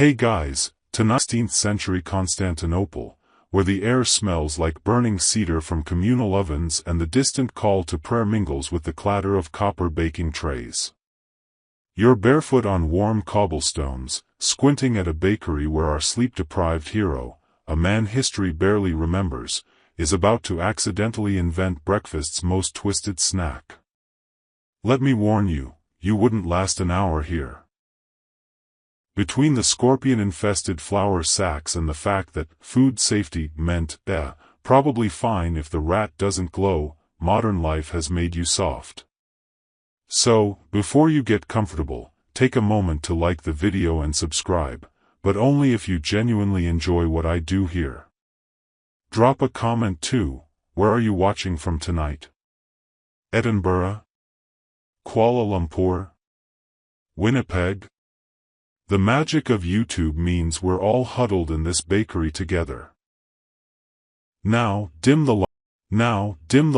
Hey guys, to 19th century Constantinople, where the air smells like burning cedar from communal ovens and the distant call to prayer mingles with the clatter of copper baking trays. You're barefoot on warm cobblestones, squinting at a bakery where our sleep-deprived hero, a man history barely remembers, is about to accidentally invent breakfast's most twisted snack. Let me warn you, you wouldn't last an hour here. Between the scorpion-infested flour sacks and the fact that food safety meant, probably fine if the rat doesn't glow, modern life has made you soft. So, before you get comfortable, take a moment to like the video and subscribe, but only if you genuinely enjoy what I do here. Drop a comment too. Where are you watching from tonight? Edinburgh? Kuala Lumpur? Winnipeg? The magic of YouTube means we're all huddled in this bakery together. Now, dim the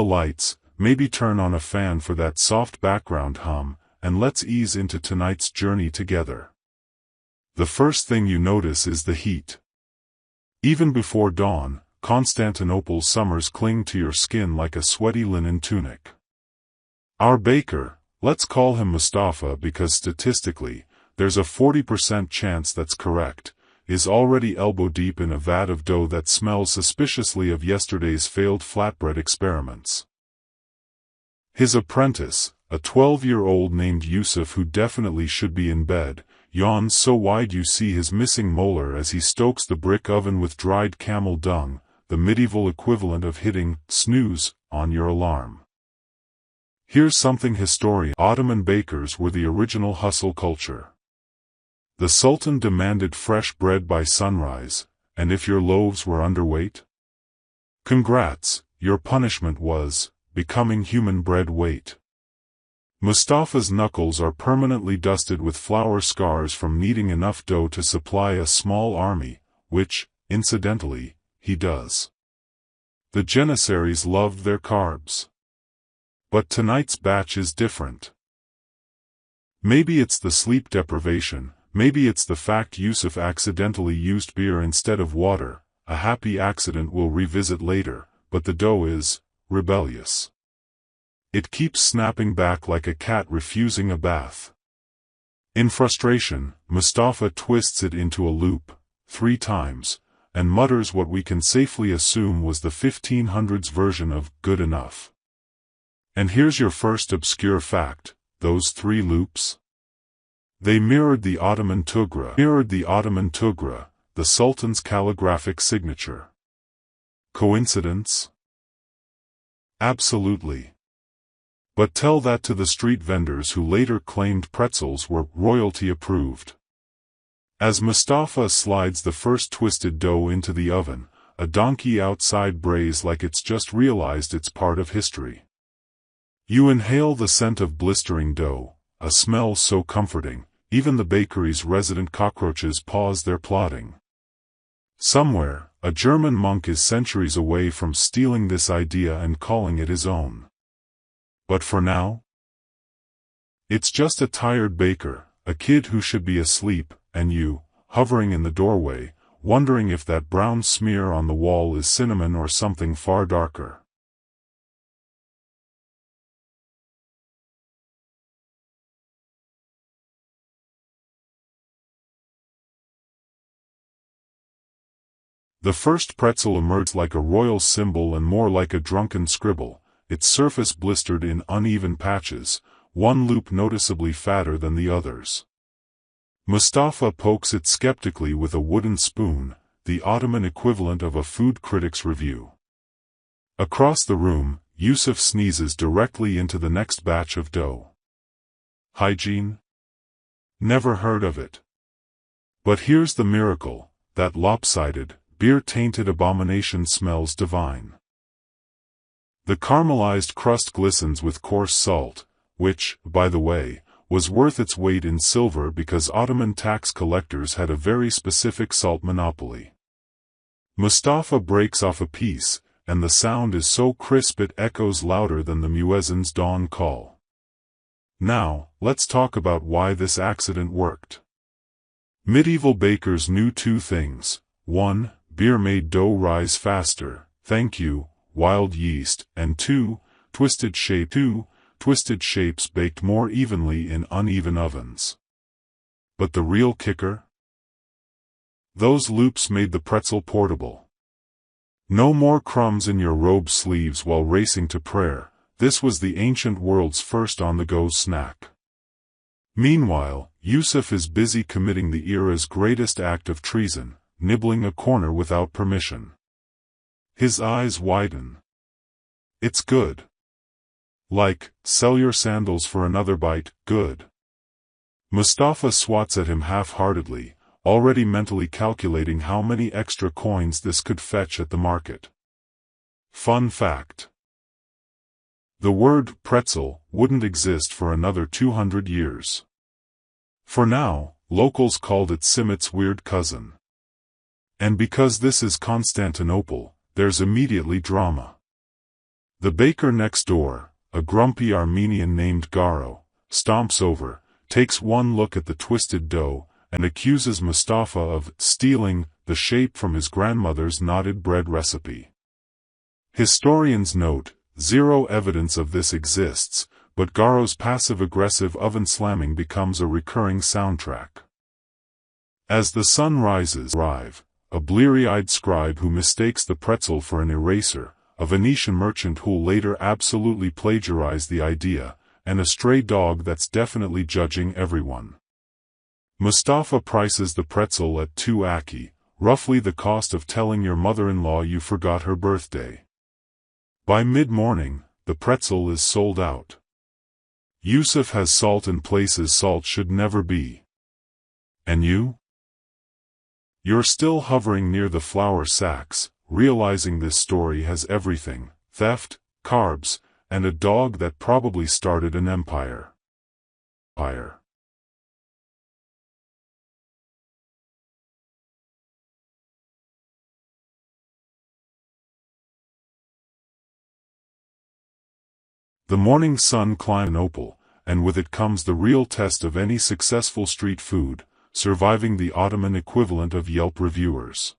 lights, maybe turn on a fan for that soft background hum, and let's ease into tonight's journey together. The first thing you notice is the heat. Even before dawn, Constantinople's summers cling to your skin like a sweaty linen tunic. Our baker, let's call him Mustafa because statistically, there's a 40% chance that's correct, is already elbow-deep in a vat of dough that smells suspiciously of yesterday's failed flatbread experiments. His apprentice, a 12-year-old named Yusuf who definitely should be in bed, yawns so wide you see his missing molar as he stokes the brick oven with dried camel dung, the medieval equivalent of hitting snooze on your alarm. Here's something historian: Ottoman bakers were the original hustle culture. The sultan demanded fresh bread by sunrise, and if your loaves were underweight, congrats, your punishment was becoming human bread weight. Mustafa's knuckles are permanently dusted with flour scars from kneading enough dough to supply a small army, which, incidentally, he does. The Janissaries loved their carbs. But tonight's batch is different. Maybe it's the sleep deprivation, maybe it's the fact Yusuf accidentally used beer instead of water, a happy accident we'll revisit later, but the dough is rebellious. It keeps snapping back like a cat refusing a bath. In frustration, Mustafa twists it into a loop, 3 times, and mutters what we can safely assume was the 1500s version of good enough. And here's your first obscure fact: those 3 loops? They mirrored the Ottoman tughra, the Sultan's calligraphic signature. Coincidence? Absolutely. But tell that to the street vendors who later claimed pretzels were royalty approved. As Mustafa slides the first twisted dough into the oven, a donkey outside brays like it's just realized it's part of history. You inhale the scent of blistering dough, a smell so comforting, even the bakery's resident cockroaches pause their plotting. Somewhere, a German monk is centuries away from stealing this idea and calling it his own. But for now, it's just a tired baker, a kid who should be asleep, and you, hovering in the doorway, wondering if that brown smear on the wall is cinnamon or something far darker. The first pretzel emerged like a royal symbol and more like a drunken scribble, its surface blistered in uneven patches, one loop noticeably fatter than the others. Mustafa pokes it skeptically with a wooden spoon, the Ottoman equivalent of a food critic's review. Across the room, Yusuf sneezes directly into the next batch of dough. Hygiene? Never heard of it. But here's the miracle: that lopsided, beer-tainted abomination smells divine. The caramelized crust glistens with coarse salt, which, by the way, was worth its weight in silver because Ottoman tax collectors had a very specific salt monopoly. Mustafa breaks off a piece, and the sound is so crisp it echoes louder than the muezzin's dawn call. Now, let's talk about why this accident worked. Medieval bakers knew two things. 1. Beer made dough rise faster, thank you, wild yeast, and 2. Twisted shapes baked more evenly in uneven ovens. But the real kicker? Those loops made the pretzel portable. No more crumbs in your robe sleeves while racing to prayer. This was the ancient world's first on-the-go snack. Meanwhile, Yusuf is busy committing the era's greatest act of treason, nibbling a corner without permission. His eyes widen. It's good. Like, sell your sandals for another bite, good. Mustafa swats at him half-heartedly, already mentally calculating how many extra coins this could fetch at the market. Fun fact: the word pretzel wouldn't exist for another 200 years. For now, locals called it Simit's weird cousin. And because this is Constantinople, there's immediately drama. The baker next door, a grumpy Armenian named Garo, stomps over, takes one look at the twisted dough, and accuses Mustafa of stealing the shape from his grandmother's knotted bread recipe. Historians note, zero evidence of this exists, but Garo's passive-aggressive oven-slamming becomes a recurring soundtrack. As the sun rises, a bleary-eyed scribe who mistakes the pretzel for an eraser, a Venetian merchant who'll later absolutely plagiarize the idea, and a stray dog that's definitely judging everyone. Mustafa prices the pretzel at 2 aki, roughly the cost of telling your mother-in-law you forgot her birthday. By mid-morning, the pretzel is sold out. Yusuf has salt in places salt should never be. And you? You're still hovering near the flour sacks, realizing this story has everything: theft, carbs, and a dog that probably started an empire. The morning sun climbs Constantinople, and with it comes the real test of any successful street food, surviving the Ottoman equivalent of Yelp reviewers.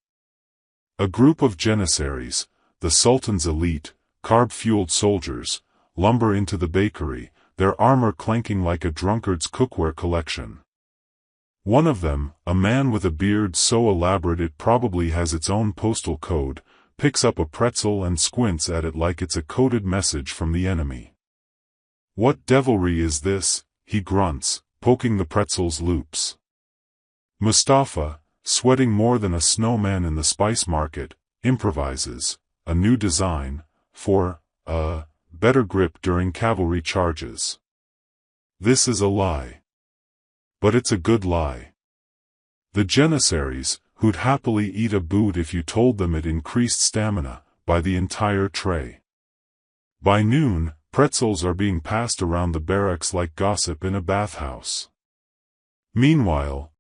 A group of janissaries, the Sultan's elite, carb-fueled soldiers, lumber into the bakery, their armor clanking like a drunkard's cookware collection. One of them, a man with a beard so elaborate it probably has its own postal code, picks up a pretzel and squints at it like it's a coded message from the enemy. "What devilry is this?" he grunts, poking the pretzel's loops. Mustafa, sweating more than a snowman in the spice market, improvises a new design for a better grip during cavalry charges. This is a lie. But it's a good lie. The janissaries, who'd happily eat a boot if you told them it increased stamina, buy the entire tray. By noon, pretzels are being passed around the barracks like gossip in a bathhouse. Meanwhile,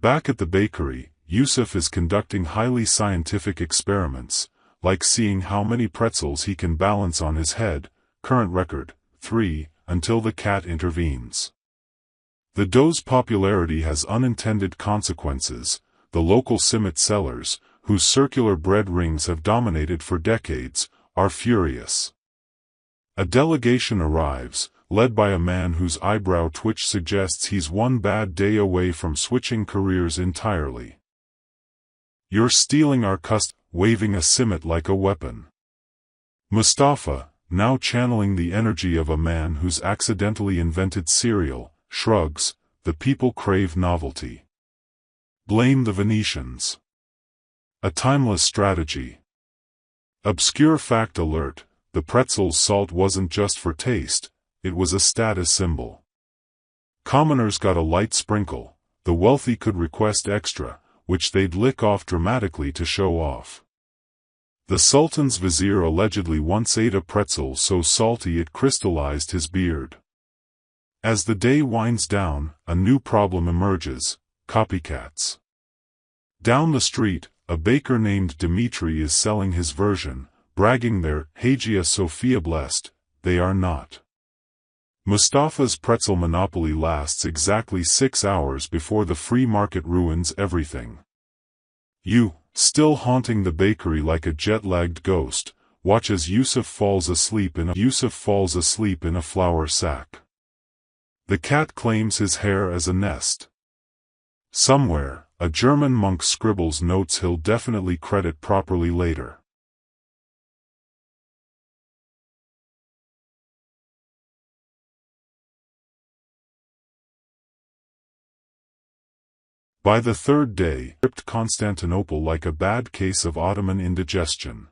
back at the bakery, Yusuf is conducting highly scientific experiments, like seeing how many pretzels he can balance on his head, current record, 3, until the cat intervenes. The dough's popularity has unintended consequences. The local Simit sellers, whose circular bread rings have dominated for decades, are furious. A delegation arrives, led by a man whose eyebrow twitch suggests he's one bad day away from switching careers entirely. "You're stealing our custom," waving a simit like a weapon. Mustafa, now channeling the energy of a man who's accidentally invented cereal, shrugs. The people crave novelty. Blame the Venetians. A timeless strategy. Obscure fact alert: the pretzel's salt wasn't just for taste, it was a status symbol. Commoners got a light sprinkle, the wealthy could request extra, which they'd lick off dramatically to show off. The Sultan's vizier allegedly once ate a pretzel so salty it crystallized his beard. As the day winds down, a new problem emerges: copycats. Down the street, a baker named Dmitri is selling his version, bragging they're Hagia Sophia blessed. They are not. Mustafa's pretzel monopoly lasts exactly 6 hours before the free market ruins everything. You, still haunting the bakery like a jet-lagged ghost, watch as Yusuf falls asleep in a flour sack. The cat claims his hair as a nest. Somewhere, a German monk scribbles notes he'll definitely credit properly later. By the third day, gripped Constantinople like a bad case of Ottoman indigestion.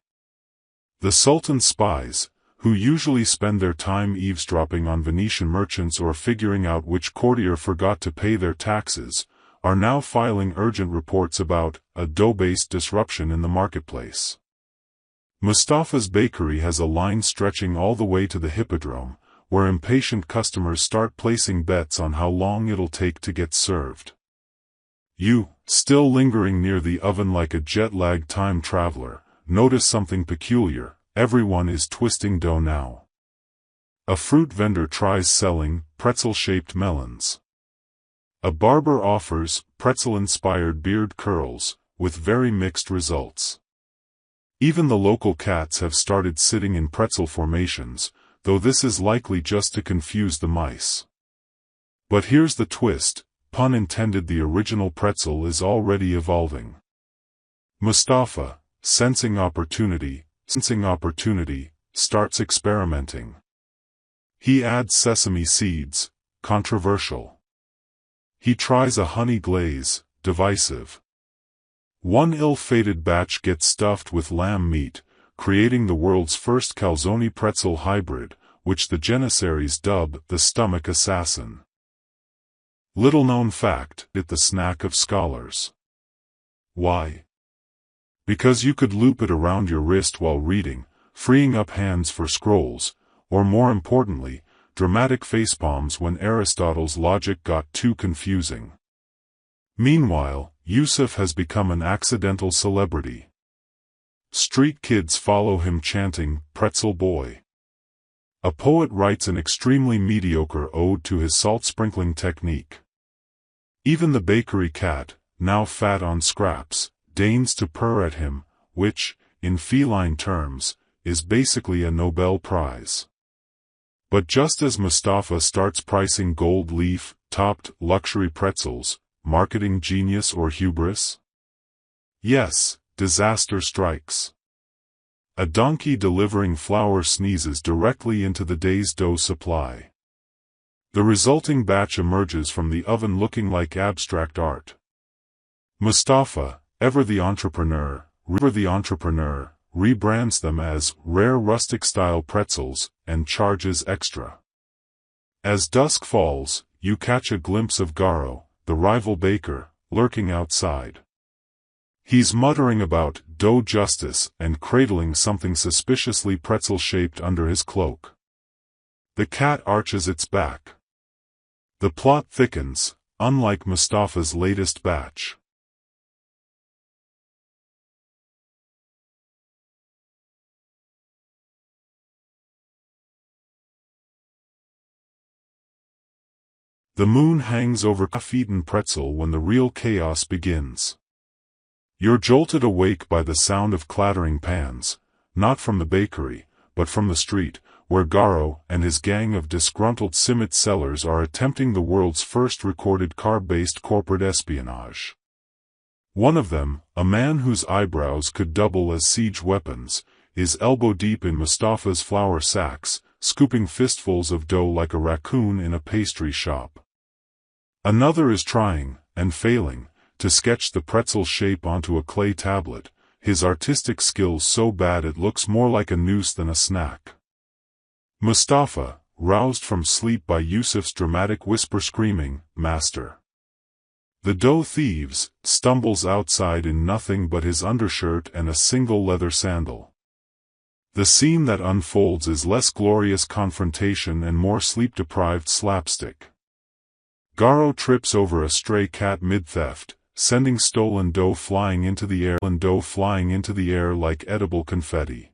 The Sultan's spies, who usually spend their time eavesdropping on Venetian merchants or figuring out which courtier forgot to pay their taxes, are now filing urgent reports about a dough-based disruption in the marketplace. Mustafa's bakery has a line stretching all the way to the hippodrome, where impatient customers start placing bets on how long it'll take to get served. You, still lingering near the oven like a jet-lagged time traveler, notice something peculiar: everyone is twisting dough now. A fruit vendor tries selling pretzel-shaped melons. A barber offers pretzel-inspired beard curls, with very mixed results. Even the local cats have started sitting in pretzel formations, though this is likely just to confuse the mice. But here's the twist, pun intended: the original pretzel is already evolving. Mustafa, sensing opportunity, starts experimenting. He adds sesame seeds, controversial. He tries a honey glaze, divisive. One ill-fated batch gets stuffed with lamb meat, creating the world's first calzone pretzel hybrid, which the Janissaries dub the stomach assassin. Little-known fact: it's the snack of scholars. Why? Because you could loop it around your wrist while reading, freeing up hands for scrolls, or more importantly, dramatic facepalms when Aristotle's logic got too confusing. Meanwhile, Yusuf has become an accidental celebrity. Street kids follow him chanting, "Pretzel Boy." A poet writes an extremely mediocre ode to his salt-sprinkling technique. Even the bakery cat, now fat on scraps, deigns to purr at him, which, in feline terms, is basically a Nobel Prize. But just as Mustafa starts pricing gold leaf-topped luxury pretzels, marketing genius or hubris? Yes, disaster strikes. A donkey delivering flour sneezes directly into the day's dough supply. The resulting batch emerges from the oven looking like abstract art. Mustafa, ever the entrepreneur, rebrands them as rare rustic-style pretzels, and charges extra. As dusk falls, you catch a glimpse of Garo, the rival baker, lurking outside. He's muttering about dough justice and cradling something suspiciously pretzel-shaped under his cloak. The cat arches its back. The plot thickens, unlike Mustafa's latest batch. The moon hangs over half-eaten pretzel when the real chaos begins. You're jolted awake by the sound of clattering pans, not from the bakery, but from the street, where Garo and his gang of disgruntled simit sellers are attempting the world's first recorded carb-based corporate espionage. One of them, a man whose eyebrows could double as siege weapons, is elbow-deep in Mustafa's flour sacks, scooping fistfuls of dough like a raccoon in a pastry shop. Another is trying, and failing, to sketch the pretzel shape onto a clay tablet, his artistic skills so bad it looks more like a noose than a snack. Mustafa, roused from sleep by Yusuf's dramatic whisper screaming, "Master!" The dough thieves, stumbles outside in nothing but his undershirt and a single leather sandal. The scene that unfolds is less glorious confrontation and more sleep-deprived slapstick. Garo trips over a stray cat mid-theft, sending stolen dough flying into the air like edible confetti.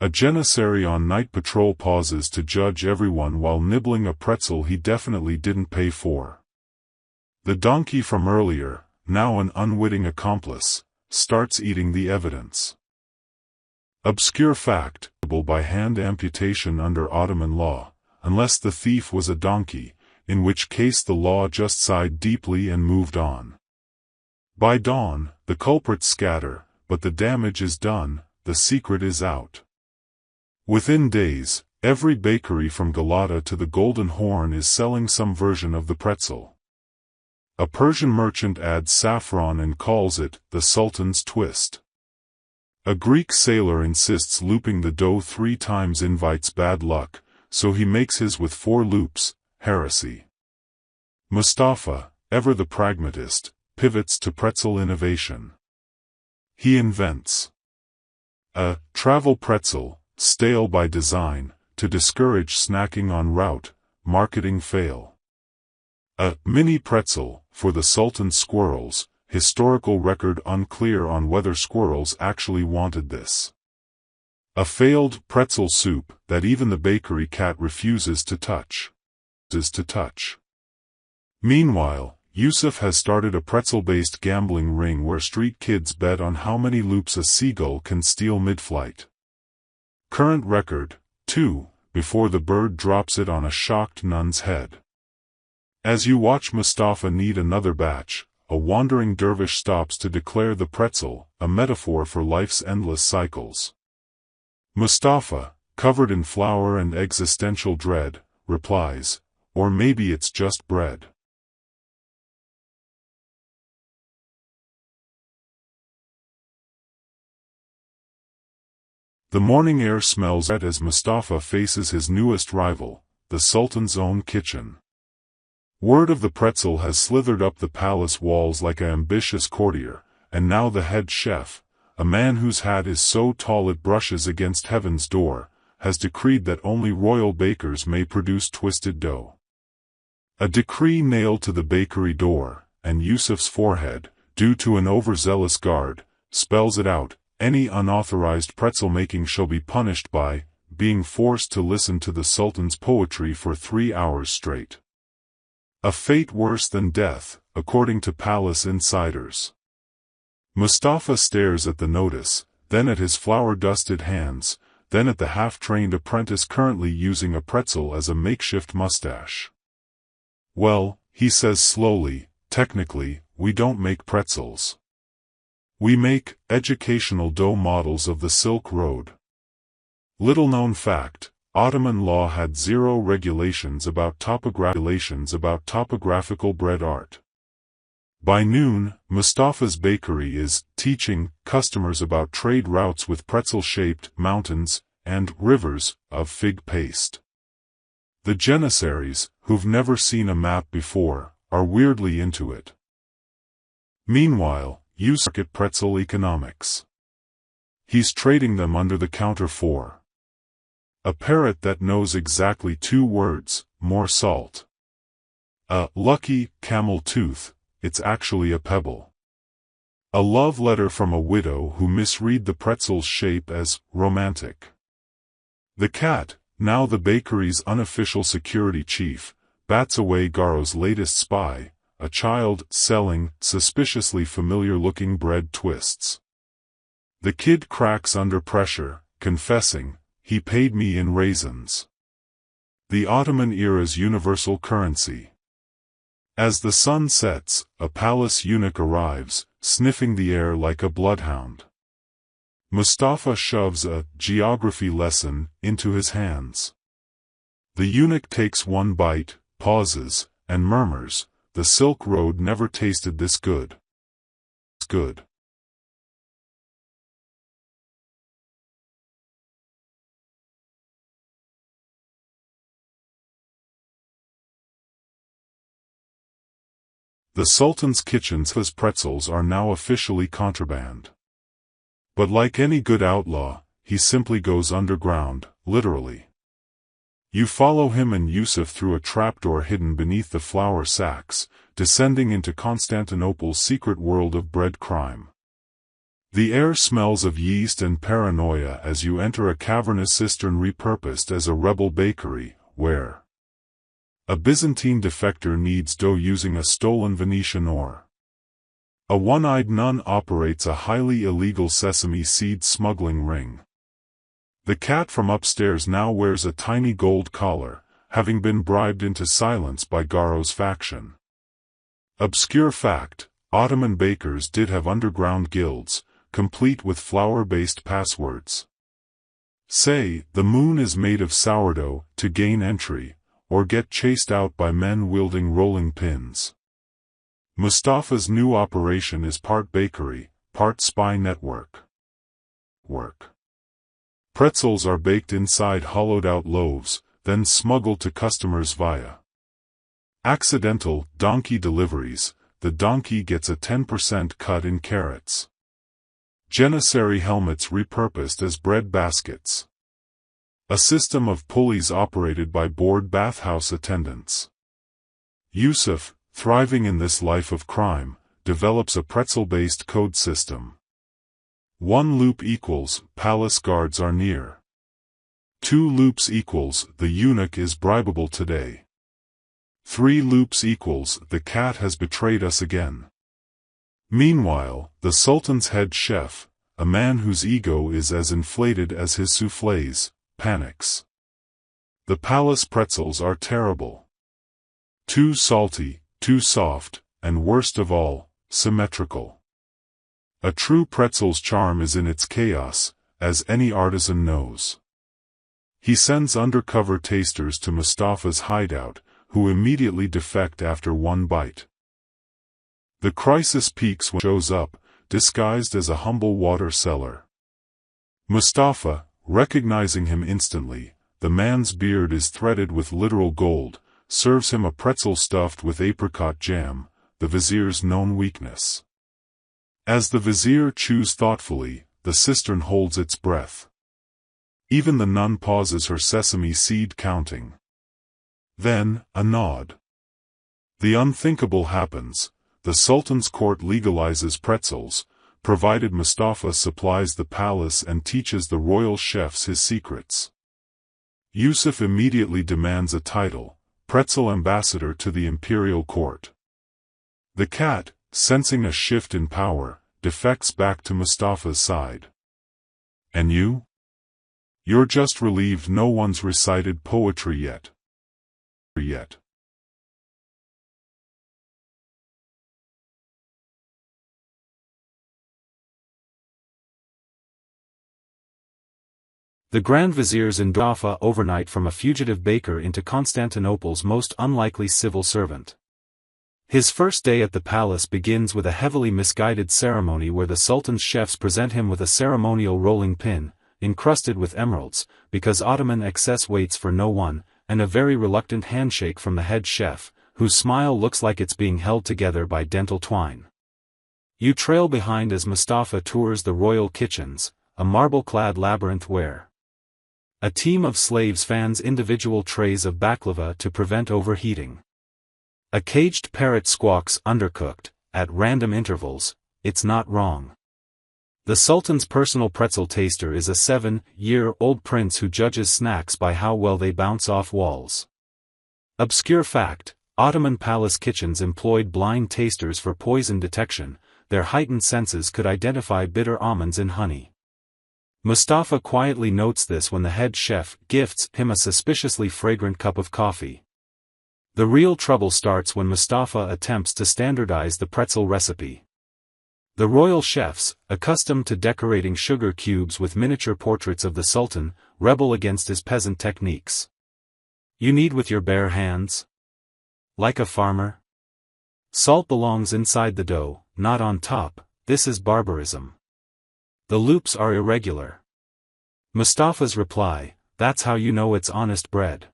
A janissary on night patrol pauses to judge everyone while nibbling a pretzel he definitely didn't pay for. The donkey from earlier, now an unwitting accomplice, starts eating the evidence. Obscure fact, by hand amputation under Ottoman law, unless the thief was a donkey, in which case the law just sighed deeply and moved on. By dawn, the culprits scatter, but the damage is done, the secret is out. Within days, every bakery from Galata to the Golden Horn is selling some version of the pretzel. A Persian merchant adds saffron and calls it the Sultan's twist. A Greek sailor insists looping the dough 3 times invites bad luck, so he makes his with 4 loops, heresy. Mustafa, ever the pragmatist, pivots to pretzel innovation. He invents a travel pretzel, stale by design, to discourage snacking en route, marketing fail. A mini pretzel, for the Sultan's squirrels, historical record unclear on whether squirrels actually wanted this. A failed pretzel soup that even the bakery cat refuses to touch. Meanwhile, Yusuf has started a pretzel-based gambling ring where street kids bet on how many loops a seagull can steal mid-flight. Current record, 2, before the bird drops it on a shocked nun's head. As you watch Mustafa knead another batch, a wandering dervish stops to declare the pretzel, a metaphor for life's endless cycles. Mustafa, covered in flour and existential dread, replies, "Or maybe it's just bread." The morning air smells red as Mustafa faces his newest rival, the Sultan's own kitchen. Word of the pretzel has slithered up the palace walls like an ambitious courtier, and now the head chef, a man whose hat is so tall it brushes against heaven's door, has decreed that only royal bakers may produce twisted dough. A decree nailed to the bakery door, and Yusuf's forehead, due to an overzealous guard, spells it out: any unauthorized pretzel making shall be punished by being forced to listen to the Sultan's poetry for 3 hours straight. A fate worse than death, according to palace insiders. Mustafa stares at the notice, then at his flour-dusted hands, then at the half-trained apprentice currently using a pretzel as a makeshift mustache. "Well," he says slowly, "technically, we don't make pretzels. We make educational dough models of the Silk Road." Little-known fact, Ottoman law had 0 regulations about topographical bread art. By noon, Mustafa's bakery is teaching customers about trade routes with pretzel-shaped mountains and rivers of fig paste. The janissaries, who've never seen a map before, are weirdly into it. Meanwhile, Yusuf at pretzel economics. He's trading them under the counter for a parrot that knows exactly 2 words, more salt. A lucky camel tooth, it's actually a pebble. A love letter from a widow who misread the pretzel's shape as romantic. The cat, now the bakery's unofficial security chief, bats away Garo's latest spy, a child selling suspiciously familiar-looking bread twists. The kid cracks under pressure, confessing, "He paid me in raisins." The Ottoman era's universal currency. As the sun sets, a palace eunuch arrives, sniffing the air like a bloodhound. Mustafa shoves a geography lesson into his hands. The eunuch takes one bite, pauses, and murmurs, "The Silk Road never tasted this good." It's good. The Sultan's kitchen's pretzels are now officially contraband. But like any good outlaw, he simply goes underground, literally. You follow him and Yusuf through a trapdoor hidden beneath the flour sacks, descending into Constantinople's secret world of bread crime. The air smells of yeast and paranoia as you enter a cavernous cistern repurposed as a rebel bakery, where a Byzantine defector kneads dough using a stolen Venetian ore. A one-eyed nun operates a highly illegal sesame seed smuggling ring. The cat from upstairs now wears a tiny gold collar, having been bribed into silence by Garo's faction. Obscure fact: Ottoman bakers did have underground guilds, complete with flour-based passwords. Say, the moon is made of sourdough, to gain entry, or get chased out by men wielding rolling pins. Mustafa's new operation is part bakery, part spy network. Pretzels are baked inside hollowed-out loaves, then smuggled to customers via accidental donkey deliveries. The donkey gets a 10% cut in carrots. Janissary helmets repurposed as bread baskets. A system of pulleys operated by bored bathhouse attendants. Yusuf, thriving in this life of crime, develops a pretzel-based code system. 1 loop equals, palace guards are near. 2 loops equals, the eunuch is bribable today. 3 loops equals, the cat has betrayed us again. Meanwhile, the Sultan's head chef, a man whose ego is as inflated as his soufflés, panics. The palace pretzels are terrible. Too salty, too soft, and worst of all, symmetrical. A true pretzel's charm is in its chaos, as any artisan knows. He sends undercover tasters to Mustafa's hideout, who immediately defect after one bite. The crisis peaks when he shows up, disguised as a humble water seller. Mustafa, recognizing him instantly, the man's beard is threaded with literal gold, serves him a pretzel stuffed with apricot jam, the vizier's known weakness. As the vizier chews thoughtfully, the cistern holds its breath. Even the nun pauses her sesame seed counting. Then, a nod. The unthinkable happens: the Sultan's court legalizes pretzels, provided Mustafa supplies the palace and teaches the royal chefs his secrets. Yusuf immediately demands a title, pretzel ambassador to the imperial court. The cat, sensing a shift in power, defects back to Mustafa's side. And you? You're just relieved no one's recited poetry yet. The Grand Vizier's Mustafa overnight from a fugitive baker into Constantinople's most unlikely civil servant. His first day at the palace begins with a heavily misguided ceremony where the Sultan's chefs present him with a ceremonial rolling pin, encrusted with emeralds, because Ottoman excess waits for no one, and a very reluctant handshake from the head chef, whose smile looks like it's being held together by dental twine. You trail behind as Mustafa tours the royal kitchens, a marble-clad labyrinth where a team of slaves fans individual trays of baklava to prevent overheating. A caged parrot squawks undercooked, at random intervals, it's not wrong. The Sultan's personal pretzel taster is a 7-year-old prince who judges snacks by how well they bounce off walls. Obscure fact: Ottoman palace kitchens employed blind tasters for poison detection. Their heightened senses could identify bitter almonds in honey. Mustafa quietly notes this when the head chef gifts him a suspiciously fragrant cup of coffee. The real trouble starts when Mustafa attempts to standardize the pretzel recipe. The royal chefs, accustomed to decorating sugar cubes with miniature portraits of the Sultan, rebel against his peasant techniques. You knead with your bare hands? Like a farmer? Salt belongs inside the dough, not on top. This is barbarism. The loops are irregular. Mustafa's reply: that's how you know it's honest bread.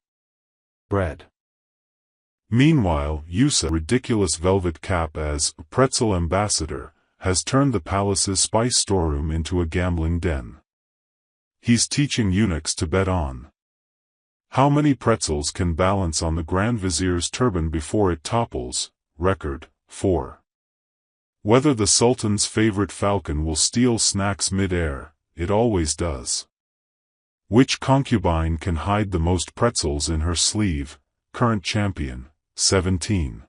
Meanwhile, Yusuf's ridiculous velvet cap as pretzel ambassador has turned the palace's spice storeroom into a gambling den. He's teaching eunuchs to bet on how many pretzels can balance on the Grand Vizier's turban before it topples. Record 4. Whether the Sultan's favorite falcon will steal snacks mid-air, it always does. Which concubine can hide the most pretzels in her sleeve? Current champion, 17.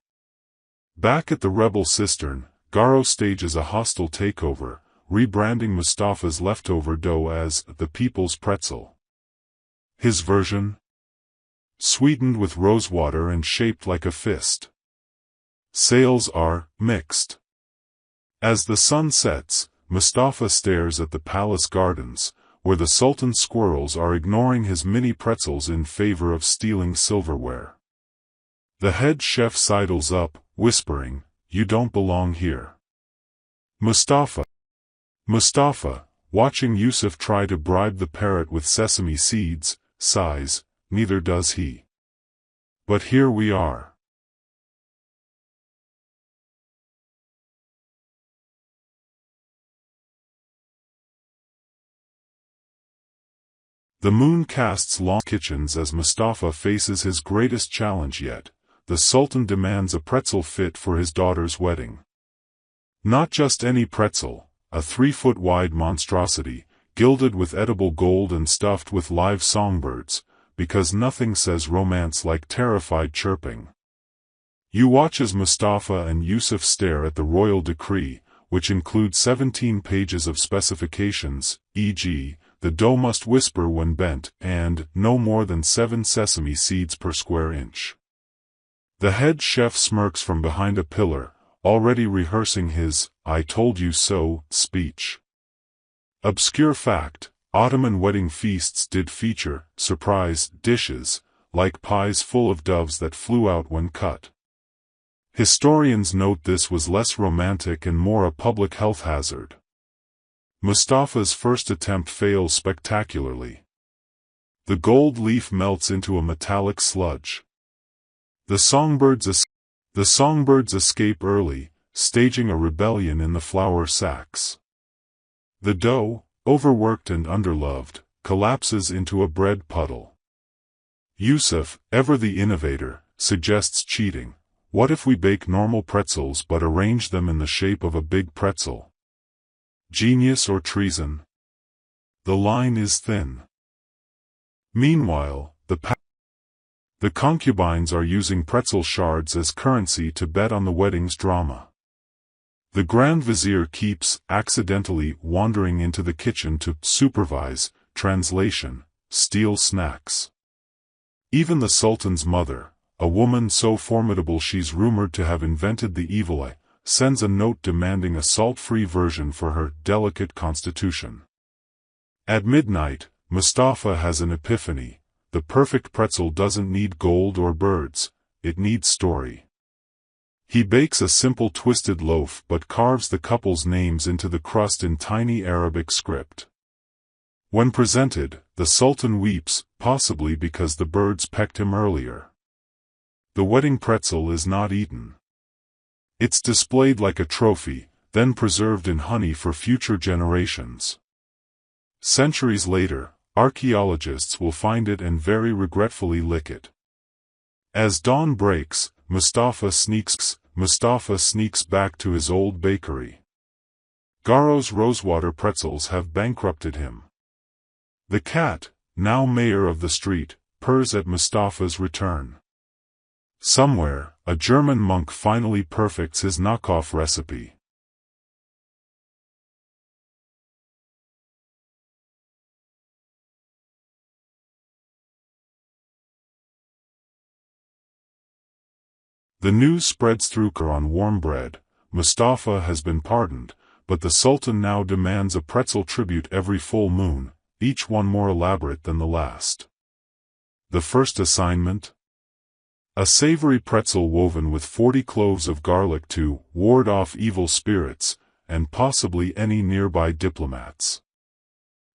Back at the rebel cistern, Garo stages a hostile takeover, rebranding Mustafa's leftover dough as the People's Pretzel. His version? Sweetened with rosewater and shaped like a fist. Sales are mixed. As the sun sets, Mustafa stares at the palace gardens, where the Sultan's squirrels are ignoring his mini pretzels in favor of stealing silverware. The head chef sidles up, whispering, "You don't belong here." Mustafa, watching Yusuf try to bribe the parrot with sesame seeds, sighs, "Neither does he." But here we are. The moon casts long kitchens as Mustafa faces his greatest challenge yet. The Sultan demands a pretzel fit for his daughter's wedding. Not just any pretzel, a 3-foot-wide monstrosity, gilded with edible gold and stuffed with live songbirds, because nothing says romance like terrified chirping. You watch as Mustafa and Yusuf stare at the royal decree, which includes 17 pages of specifications, e.g., the dough must whisper when bent, and no more than 7 sesame seeds per square inch. The head chef smirks from behind a pillar, already rehearsing his "I told you so" speech. Obscure fact: Ottoman wedding feasts did feature surprise dishes, like pies full of doves that flew out when cut. Historians note this was less romantic and more a public health hazard. Mustafa's first attempt fails spectacularly. The gold leaf melts into a metallic sludge. The songbirds escape early, staging a rebellion in the flour sacks. The dough, overworked and underloved, collapses into a bread puddle. Yusuf, ever the innovator, suggests cheating. What if we bake normal pretzels but arrange them in the shape of a big pretzel? Genius or treason? The line is thin. Meanwhile, the concubines are using pretzel shards as currency to bet on the wedding's drama. The Grand Vizier keeps accidentally wandering into the kitchen to supervise, translation, steal snacks. Even the Sultan's mother, a woman so formidable she's rumored to have invented the evil eye, sends a note demanding a salt-free version for her delicate constitution. At midnight, Mustafa has an epiphany. The perfect pretzel doesn't need gold or birds, it needs story. He bakes a simple twisted loaf but carves the couple's names into the crust in tiny Arabic script. When presented, the Sultan weeps, possibly because the birds pecked him earlier. The wedding pretzel is not eaten. It's displayed like a trophy, then preserved in honey for future generations. Centuries later, archaeologists will find it and very regretfully lick it. As dawn breaks, Mustafa sneaks back to his old bakery. Garo's rosewater pretzels have bankrupted him. The cat, now mayor of the street, purrs at Mustafa's return. Somewhere, a German monk finally perfects his knockoff recipe. The news spreads through on warm bread. Mustafa has been pardoned, but the Sultan now demands a pretzel tribute every full moon, each one more elaborate than the last. The first assignment? A savory pretzel woven with 40 cloves of garlic to ward off evil spirits, and possibly any nearby diplomats.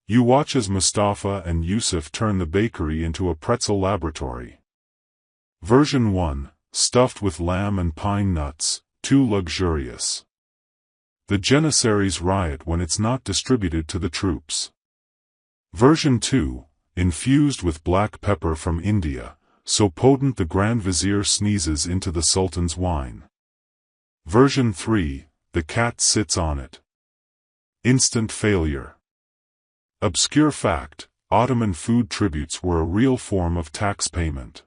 You watch as Mustafa and Yusuf turn the bakery into a pretzel laboratory. Version 1. Stuffed with lamb and pine nuts, too luxurious. The Janissaries riot when it's not distributed to the troops. Version 2. Infused with black pepper from India, so potent the Grand Vizier sneezes into the Sultan's wine. Version 3. the cat sits on it. Instant failure. Obscure fact: Ottoman food tributes were a real form of tax payment.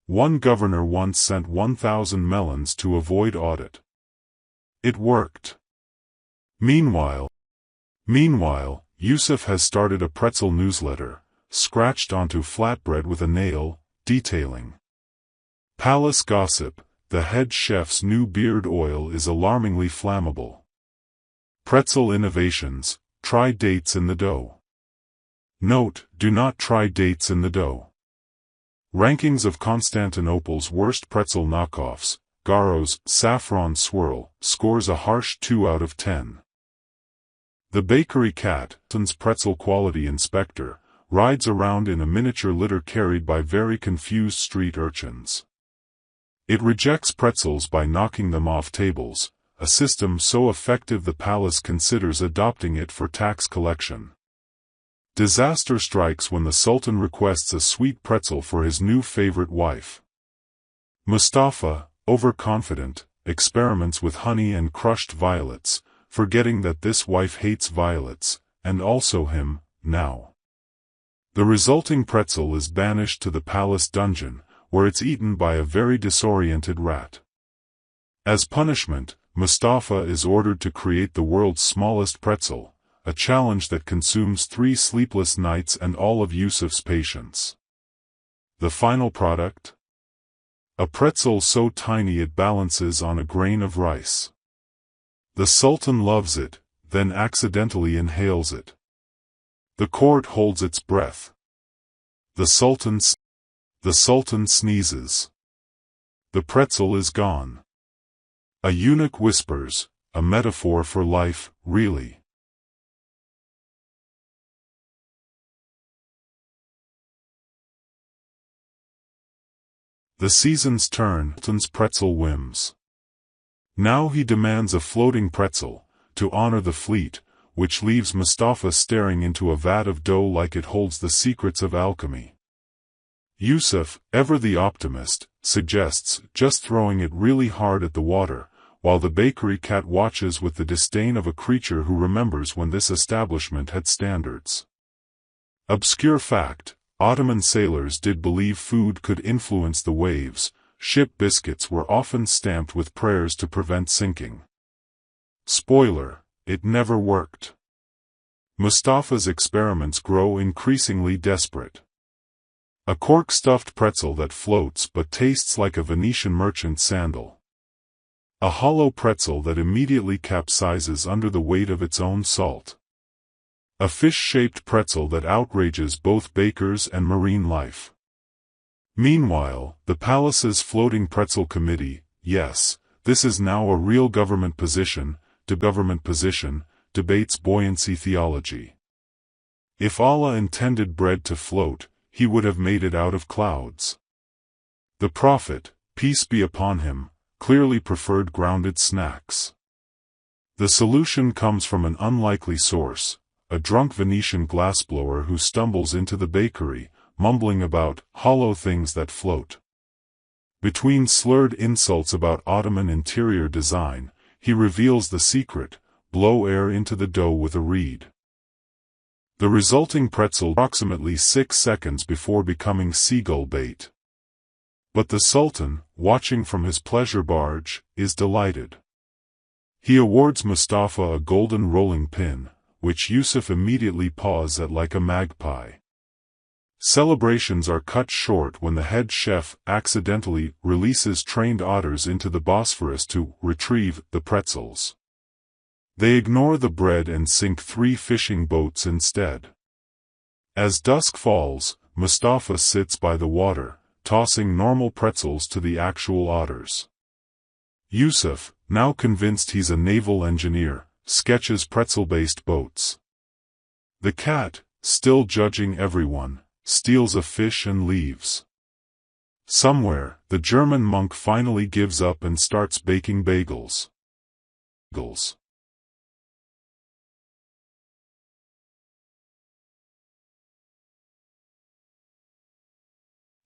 One governor once sent 1,000 melons to avoid audit. It worked. Meanwhile, Yusuf has started a pretzel newsletter, scratched onto flatbread with a nail, detailing palace gossip: the head chef's new beard oil is alarmingly flammable. Pretzel innovations: try dates in the dough. Note: do not try dates in the dough. Rankings of Constantinople's worst pretzel knockoffs. Garo's Saffron Swirl scores a harsh 2 out of 10. The bakery cat, Sultan's pretzel quality inspector, rides around in a miniature litter carried by very confused street urchins. It rejects pretzels by knocking them off tables, a system so effective the palace considers adopting it for tax collection. Disaster strikes when the Sultan requests a sweet pretzel for his new favorite wife. Mustafa, overconfident, experiments with honey and crushed violets, forgetting that this wife hates violets, and also him, now. The resulting pretzel is banished to the palace dungeon, where it's eaten by a very disoriented rat. As punishment, Mustafa is ordered to create the world's smallest pretzel, a challenge that consumes 3 sleepless nights and all of Yusuf's patience. The final product? A pretzel so tiny it balances on a grain of rice. The Sultan loves it, then accidentally inhales it. The court holds its breath. The Sultan sneezes. The pretzel is gone. A eunuch whispers, a metaphor for life, really. The seasons turn, Sultan's pretzel whims. Now he demands a floating pretzel, to honor the fleet, which leaves Mustafa staring into a vat of dough like it holds the secrets of alchemy. Yusuf, ever the optimist, suggests just throwing it really hard at the water, while the bakery cat watches with the disdain of a creature who remembers when this establishment had standards. Obscure fact: Ottoman sailors did believe food could influence the waves. Ship biscuits were often stamped with prayers to prevent sinking. Spoiler: it never worked. Mustafa's experiments grow increasingly desperate. A cork-stuffed pretzel that floats but tastes like a Venetian merchant's sandal. A hollow pretzel that immediately capsizes under the weight of its own salt. A fish-shaped pretzel that outrages both bakers and marine life. Meanwhile, the palace's floating pretzel committee, yes, this is now a real government position, debates buoyancy theology. If Allah intended bread to float, he would have made it out of clouds. The Prophet, peace be upon him, clearly preferred grounded snacks. The solution comes from an unlikely source, a drunk Venetian glassblower who stumbles into the bakery, mumbling about hollow things that float. Between slurred insults about Ottoman interior design, he reveals the secret: blow air into the dough with a reed. The resulting pretzel approximately 6 seconds before becoming seagull bait. But the Sultan, watching from his pleasure barge, is delighted. He awards Mustafa a golden rolling pin, which Yusuf immediately paws at like a magpie. Celebrations are cut short when the head chef accidentally releases trained otters into the Bosphorus to retrieve the pretzels. They ignore the bread and sink 3 fishing boats instead. As dusk falls, Mustafa sits by the water, tossing normal pretzels to the actual otters. Yusuf, now convinced he's a naval engineer, sketches pretzel-based boats. The cat, still judging everyone, steals a fish and leaves. Somewhere, the German monk finally gives up and starts baking bagels.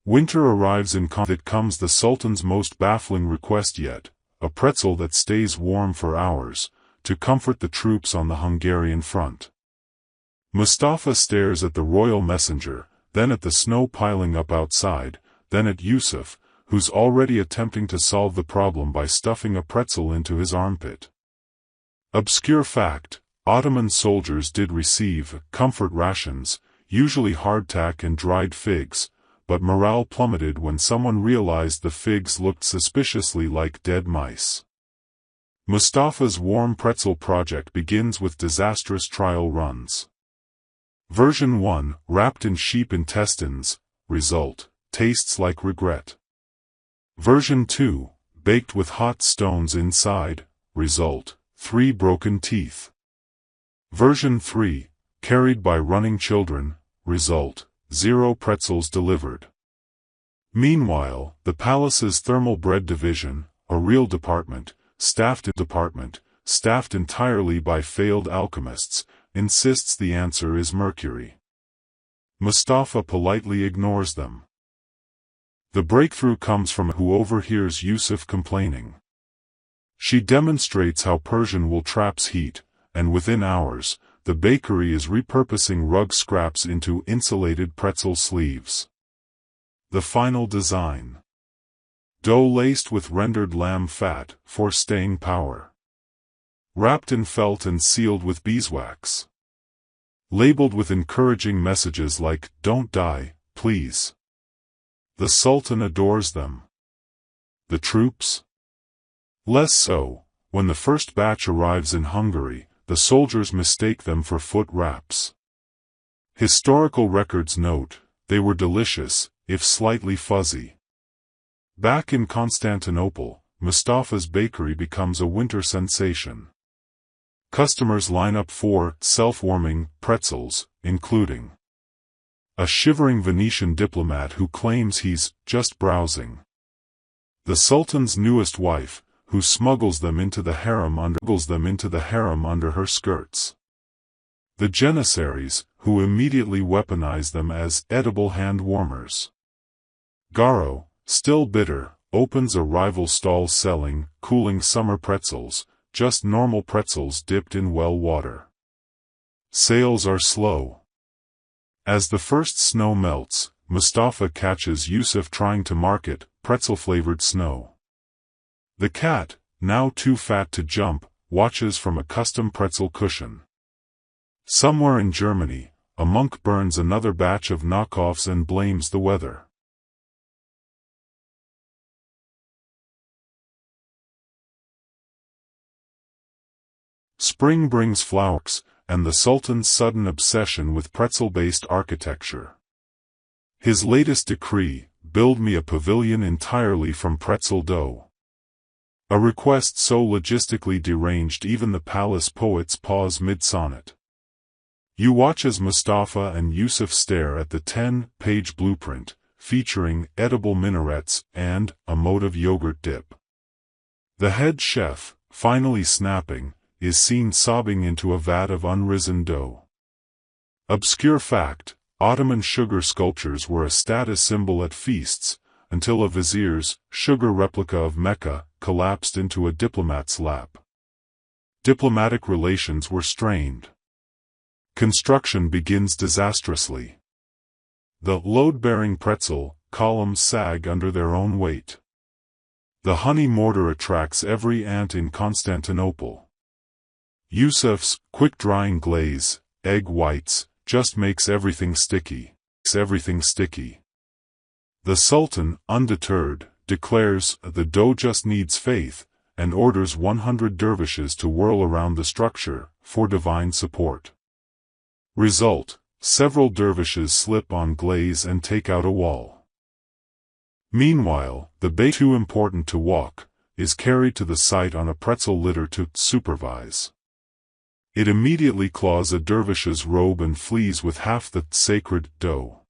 Winter arrives in Constantinople. It comes the Sultan's most baffling request yet, a pretzel that stays warm for hours, to comfort the troops on the Hungarian front. Mustafa stares at the royal messenger, then at the snow piling up outside, then at Yusuf, who's already attempting to solve the problem by stuffing a pretzel into his armpit. Obscure fact: Ottoman soldiers did receive comfort rations, usually hardtack and dried figs, but morale plummeted when someone realized the figs looked suspiciously like dead mice. Mustafa's warm pretzel project begins with disastrous trial runs. Version 1, wrapped in sheep intestines, result, tastes like regret. Version 2, baked with hot stones inside, result, 3 broken teeth. Version 3, carried by running children, result, 0 pretzels delivered. Meanwhile, the palace's thermal bread division, a real department, staffed entirely by failed alchemists, insists the answer is mercury. Mustafa politely ignores them. The breakthrough comes from who overhears Yusuf complaining. She demonstrates how Persian wool traps heat, and within hours, the bakery is repurposing rug scraps into insulated pretzel sleeves. The final design. Dough laced with rendered lamb fat, for staying power. Wrapped in felt and sealed with beeswax. Labeled with encouraging messages like, "Don't die, please." The Sultan adores them. The troops? Less so. When the first batch arrives in Hungary, the soldiers mistake them for foot wraps. Historical records note, they were delicious, if slightly fuzzy. Back in Constantinople, Mustafa's bakery becomes a winter sensation. Customers line up for self-warming pretzels, including a shivering Venetian diplomat who claims he's just browsing. The Sultan's newest wife, who smuggles them into the harem under her skirts. The Janissaries, who immediately weaponize them as edible hand warmers. Garo, still bitter, opens a rival stall selling cooling summer pretzels, just normal pretzels dipped in well water. Sales are slow. As the first snow melts, Mustafa catches Yusuf trying to market pretzel-flavored snow. The cat, now too fat to jump, watches from a custom pretzel cushion. Somewhere in Germany, a monk burns another batch of knockoffs and blames the weather. Spring brings flowers, and the Sultan's sudden obsession with pretzel-based architecture. His latest decree: build me a pavilion entirely from pretzel dough. A request so logistically deranged even the palace poets pause mid-sonnet. You watch as Mustafa and Yusuf stare at the 10-page blueprint, featuring edible minarets and a motive yogurt dip. The head chef, finally snapping, is seen sobbing into a vat of unrisen dough. Obscure fact: Ottoman sugar sculptures were a status symbol at feasts, until a vizier's sugar replica of Mecca collapsed into a diplomat's lap. Diplomatic relations were strained. Construction begins disastrously. The load-bearing pretzel columns sag under their own weight. The honey mortar attracts every ant in Constantinople. Yusuf's quick-drying glaze, egg whites, just makes everything sticky. The Sultan, undeterred, declares the dough just needs faith, and orders 100 dervishes to whirl around the structure, for divine support. Result: several dervishes slip on glaze and take out a wall. Meanwhile, the bait, too important to walk, is carried to the site on a pretzel litter to supervise. It immediately claws a dervish's robe and flees with half the sacred dough.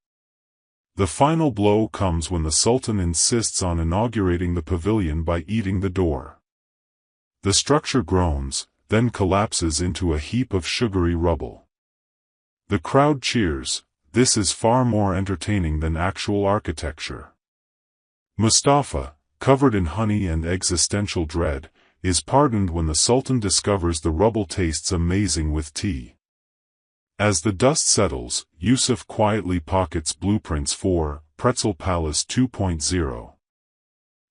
The final blow comes when the Sultan insists on inaugurating the pavilion by eating the door. The structure groans, then collapses into a heap of sugary rubble. The crowd cheers. This is far more entertaining than actual architecture. Mustafa, covered in honey and existential dread, is pardoned when the Sultan discovers the rubble tastes amazing with tea. As the dust settles, Yusuf quietly pockets blueprints for Pretzel Palace 2.0.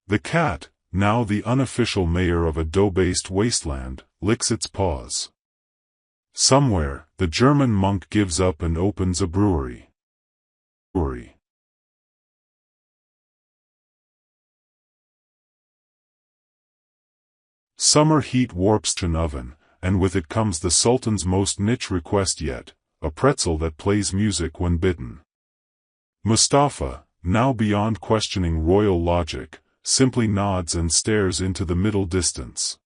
The cat, now the unofficial mayor of a dough-based wasteland, licks its paws. Somewhere, the German monk gives up and opens a brewery. Summer heat warps an oven, and with it comes the Sultan's most niche request yet, a pretzel that plays music when bitten. Mustafa, now beyond questioning royal logic, simply nods and stares into the middle distance.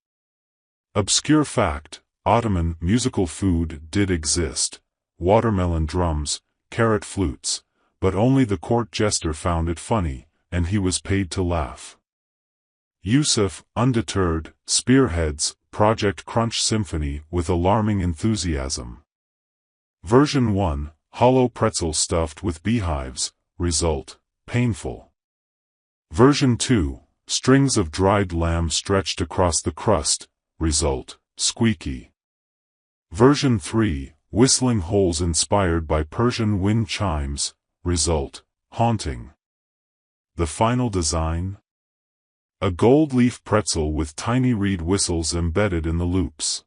Obscure fact: Ottoman musical food did exist, watermelon drums, carrot flutes, but only the court jester found it funny, and he was paid to laugh. Yusuf, undeterred, spearheads Project Crunch Symphony with alarming enthusiasm. Version 1, hollow pretzel stuffed with beehives, result, painful. Version 2, strings of dried lamb stretched across the crust, result, squeaky. Version 3, whistling holes inspired by Persian wind chimes, result, haunting. The final design? A gold leaf pretzel with tiny reed whistles embedded in the loops.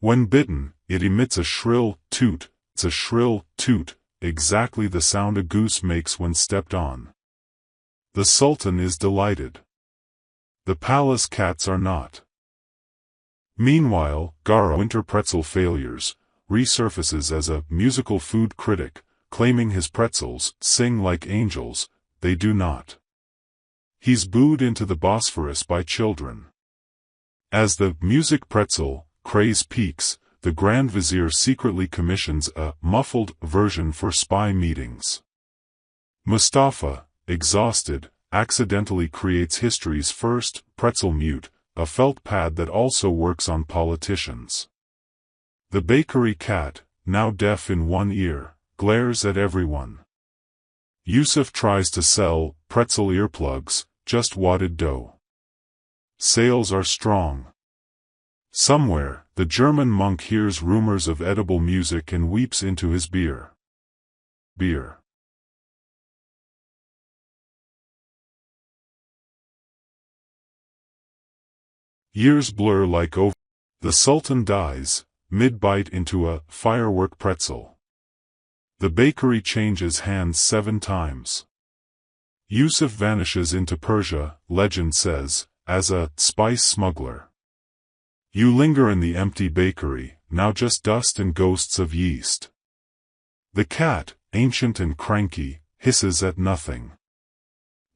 When bitten, it emits a shrill toot. It's a shrill toot, exactly the sound a goose makes when stepped on. The Sultan is delighted. The palace cats are not. Meanwhile, Gara, winter pretzel failures, resurfaces as a musical food critic, claiming his pretzels sing like angels. They do not. He's booed into the Bosphorus by children. As the music pretzel craze peaks, the Grand Vizier secretly commissions a muffled version for spy meetings. Mustafa, exhausted, accidentally creates history's first pretzel mute, a felt pad that also works on politicians. The bakery cat, now deaf in one ear, glares at everyone. Yusuf tries to sell pretzel earplugs, just wadded dough. Sales are strong. Somewhere, the German monk hears rumors of edible music and weeps into his beer. Years blur like over. The Sultan dies, mid-bite into a firework pretzel. The bakery changes hands 7 times. Yusuf vanishes into Persia, legend says, as a spice smuggler. You linger in the empty bakery, now just dust and ghosts of yeast. The cat, ancient and cranky, hisses at nothing.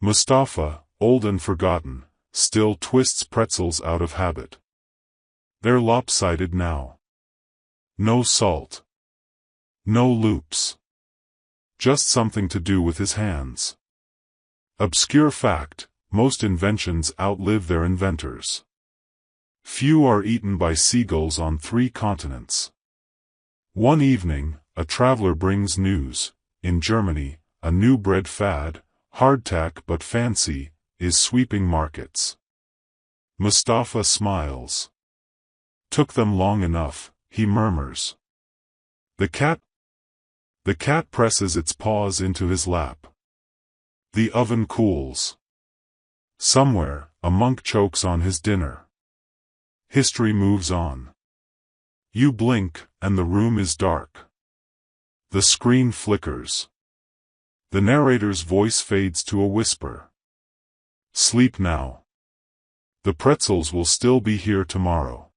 Mustafa, old and forgotten, still twists pretzels out of habit. They're lopsided now. No salt. No loops. Just something to do with his hands. Obscure fact: most inventions outlive their inventors. Few are eaten by seagulls on 3 continents. One evening, a traveler brings news. In Germany, a new bread fad, hardtack but fancy, is sweeping markets. Mustafa smiles. Took them long enough, he murmurs. The cat presses its paws into his lap. The oven cools. Somewhere, a monk chokes on his dinner. History moves on. You blink, and the room is dark. The screen flickers. The narrator's voice fades to a whisper. Sleep now. The pretzels will still be here tomorrow.